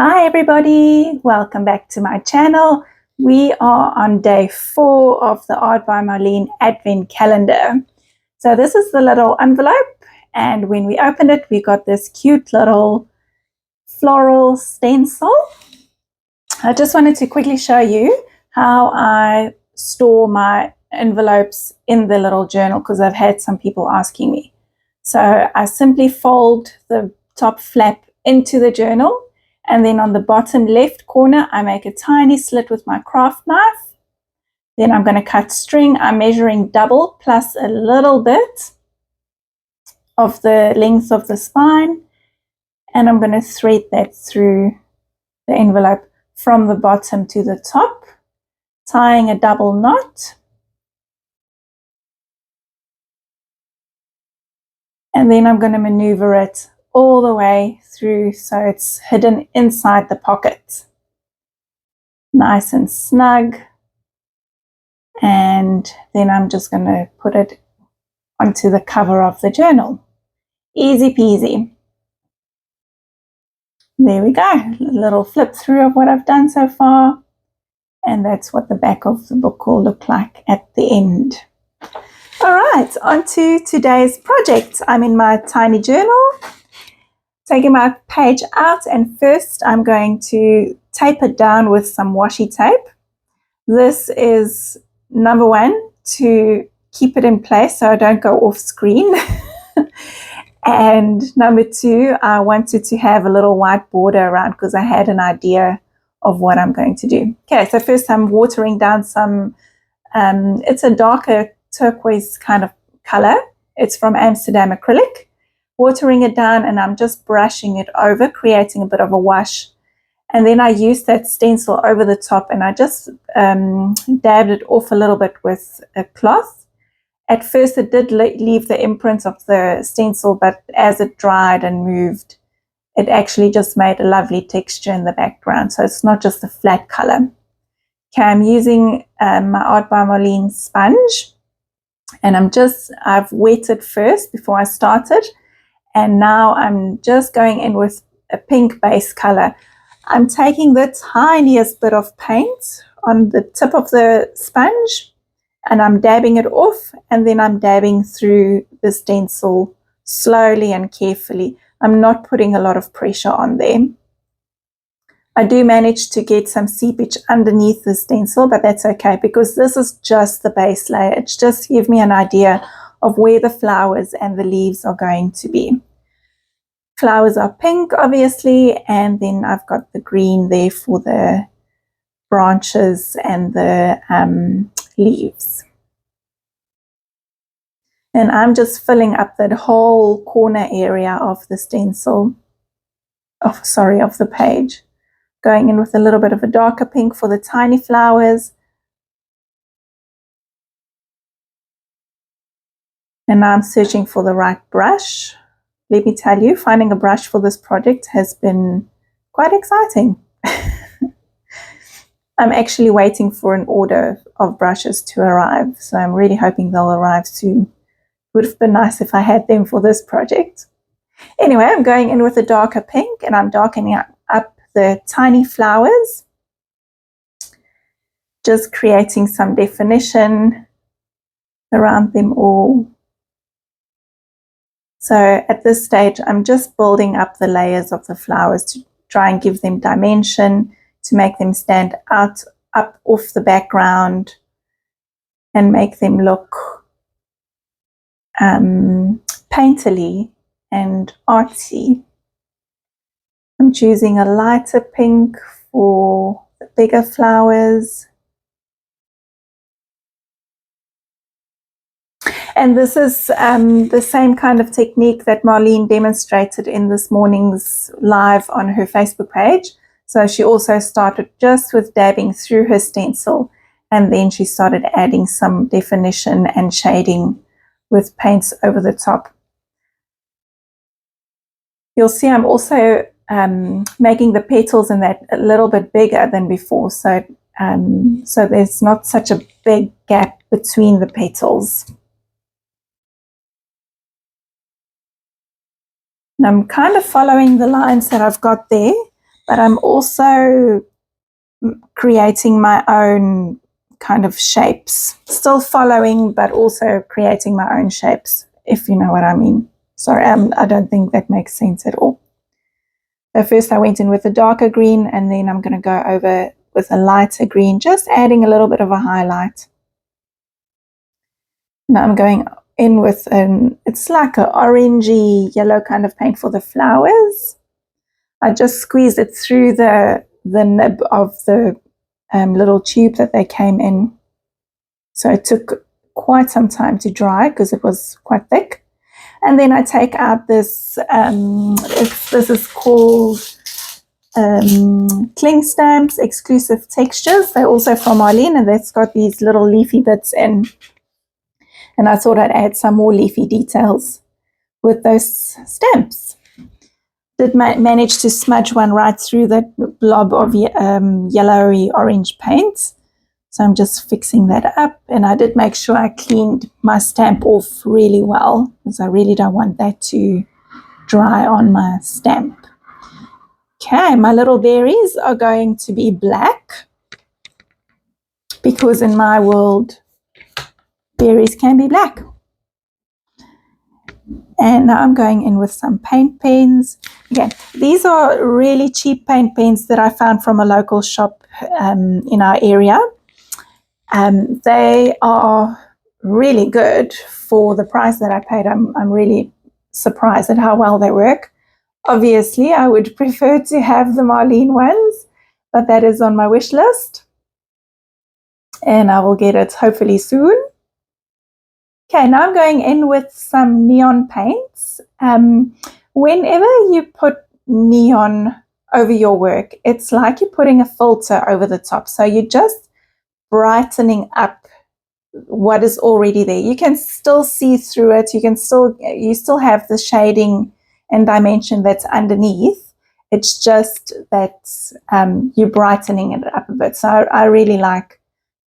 Hi everybody, welcome back to my channel. We are on day 4 of the Art by Marlene Advent Calendar. So this is the little envelope, and when we opened it, we got this cute little floral stencil. I just wanted to quickly show you how I store my envelopes in the little journal because I've had some people asking me. So I simply fold the top flap into the journal, and then on the bottom left corner, I make a tiny slit with my craft knife. Then I'm going to cut string. I'm measuring double plus a little bit of the length of the spine, and I'm going to thread that through the envelope from the bottom to the top, tying a double knot. And then I'm going to maneuver it all the way through so it's hidden inside the pocket. Nice and snug. And then I'm just going to put it onto the cover of the journal. Easy peasy. There we go. A little flip through of what I've done so far. And that's what the back of the book will look like at the end. All right, on to today's project. I'm in my tiny journal, taking my page out, and first I'm going to tape it down with some washi tape. This is number 1, to keep it in place so I don't go off screen. And number 2, I wanted to have a little white border around because I had an idea of what I'm going to do. Okay, so first I'm watering down some, it's a darker turquoise kind of color. It's from Amsterdam acrylic. Watering it down, and I'm just brushing it over, creating a bit of a wash. And then I used that stencil over the top, and I just dabbed it off a little bit with a cloth. At first it did leave the imprint of the stencil, but as it dried and moved, it actually just made a lovely texture in the background. So it's not just a flat color. Okay, I'm using my Art by Marlene sponge. And I've wetted first before I started, and now I'm just going in with a pink base color. I'm taking the tiniest bit of paint on the tip of the sponge, and I'm dabbing it off, and then I'm dabbing through the stencil slowly and carefully. I'm not putting a lot of pressure on there. I do manage to get some seepage underneath the stencil, but that's okay because this is just the base layer. It's just to give me an idea of where the flowers and the leaves are going to be. Flowers are pink, obviously, and then I've got the green there for the branches and the leaves. And I'm just filling up that whole corner area of the stencil, of the page. Going in with a little bit of a darker pink for the tiny flowers. And now I'm searching for the right brush. Let me tell you, finding a brush for this project has been quite exciting. I'm actually waiting for an order of brushes to arrive, so I'm really hoping they'll arrive soon. It would have been nice if I had them for this project. Anyway, I'm going in with a darker pink, and I'm darkening up the tiny flowers, just creating some definition around them all. So at this stage, I'm just building up the layers of the flowers to try and give them dimension, to make them stand out up off the background and make them look painterly and artsy. I'm choosing a lighter pink for the bigger flowers. And this is the same kind of technique that Marlene demonstrated in this morning's live on her Facebook page. So she also started just with dabbing through her stencil, and then she started adding some definition and shading with paints over the top. You'll see I'm also making the petals in that a little bit bigger than before, so there's not such a big gap between the petals. And I'm kind of following the lines that I've got there, but I'm also creating my own kind of shapes, still following, but also creating my own shapes, if you know what I mean. Sorry, I don't think that makes sense at all. So first I went in with a darker green, and then I'm going to go over with a lighter green, just adding a little bit of a highlight. Now I'm going in with it's like an orangey yellow kind of paint for the flowers. I just squeezed it through the nib of the little tube that they came in. So it took quite some time to dry because it was quite thick. And then I take out this, this is called Cling Stamps Exclusive Textures. They're also from Marlene, and that's got these little leafy bits in. And I thought I'd add some more leafy details with those stamps. Did manage to smudge one right through that blob of yellowy orange paint. So I'm just fixing that up, and I did make sure I cleaned my stamp off really well, because I really don't want that to dry on my stamp. Okay, my little berries are going to be black, because in my world, berries can be black. And now I'm going in with some paint pens. Again, these are really cheap paint pens that I found from a local shop in our area. They are really good for the price that I paid. I'm really surprised at how well they work. Obviously, I would prefer to have the Marlene ones, but that is on my wish list. And I will get it hopefully soon. Okay, now I'm going in with some neon paints. Whenever you put neon over your work, it's like you're putting a filter over the top. So you're just brightening up what is already there. You can still see through it. You still have the shading and dimension that's underneath. It's just that you're brightening it up a bit. So I really like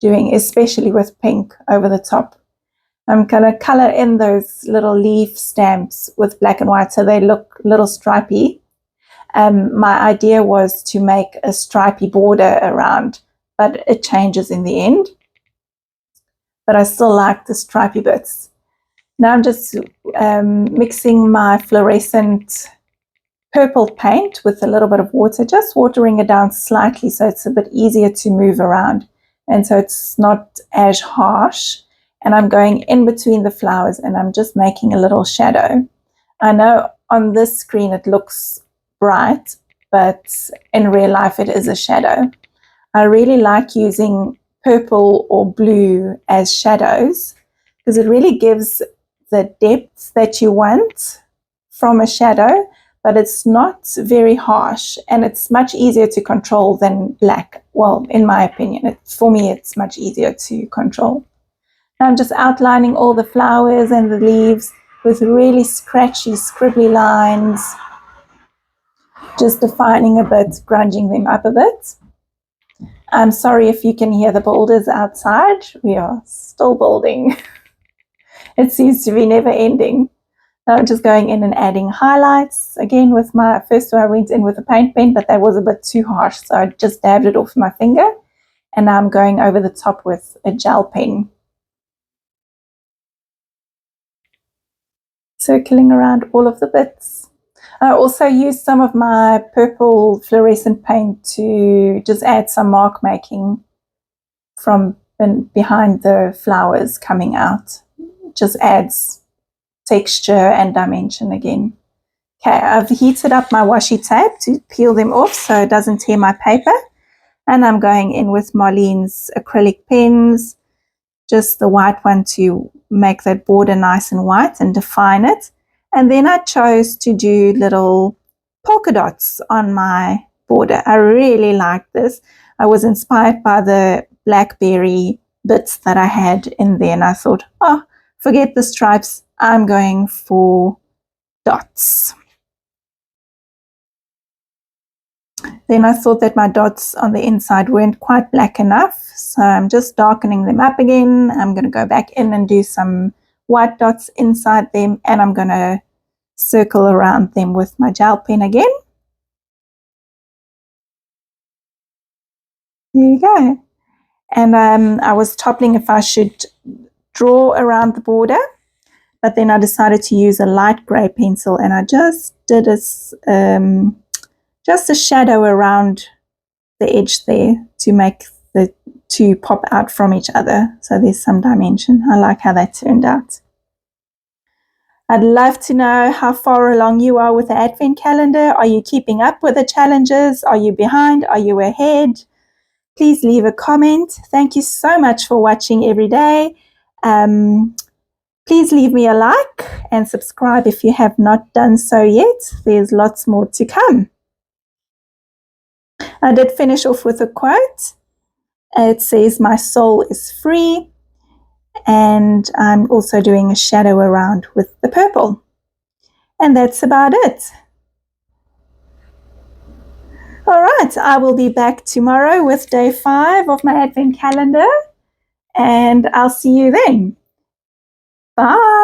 doing, especially with pink over the top. I'm going to color in those little leaf stamps with black and white so they look a little stripy. My idea was to make a stripy border around, but it changes in the end. But I still like the stripy bits. Now I'm just mixing my fluorescent purple paint with a little bit of water, just watering it down slightly so it's a bit easier to move around, and so it's not as harsh. And I'm going in between the flowers, and I'm just making a little shadow. I know on this screen it looks bright, but in real life it is a shadow. I really like using purple or blue as shadows because it really gives the depth that you want from a shadow, but it's not very harsh, and it's much easier to control than black. Well, in my opinion, for me it's much easier to control. I'm just outlining all the flowers and the leaves with really scratchy, scribbly lines, just defining a bit, grunging them up a bit. I'm sorry if you can hear the builders outside. We are still building. It seems to be never ending. Now I'm just going in and adding highlights. Again, with my first one, I went in with a paint pen, but that was a bit too harsh, so I just dabbed it off my finger. And now I'm going over the top with a gel pen, circling around all of the bits. I also used some of my purple fluorescent paint to just add some mark making from behind the flowers coming out. Just adds texture and dimension again. Okay, I've heated up my washi tape to peel them off so it doesn't tear my paper. And I'm going in with Marlene's acrylic pens, just the white one to make that border nice and white and define it. And then I chose to do little polka dots on my border. I really like this. I was inspired by the blackberry bits that I had in there, and I thought, oh, forget the stripes, I'm going for dots. Then I thought that my dots on the inside weren't quite black enough, so I'm just darkening them up again. I'm going to go back in and do some white dots inside them, and I'm going to circle around them with my gel pen again. There you go. And I was toppling if I should draw around the border, but then I decided to use a light grey pencil, and I just did just a shadow around the edge there to make the two pop out from each other. So there's some dimension. I like how that turned out. I'd love to know how far along you are with the Advent calendar. Are you keeping up with the challenges? Are you behind? Are you ahead? Please leave a comment. Thank you so much for watching every day. Please leave me a like and subscribe if you have not done so yet. There's lots more to come. I did finish off with a quote. It says, "My soul is free." And I'm also doing a shadow around with the purple. And that's about it. All right, I will be back tomorrow with day 5 of my Advent calendar, and I'll see you then. Bye.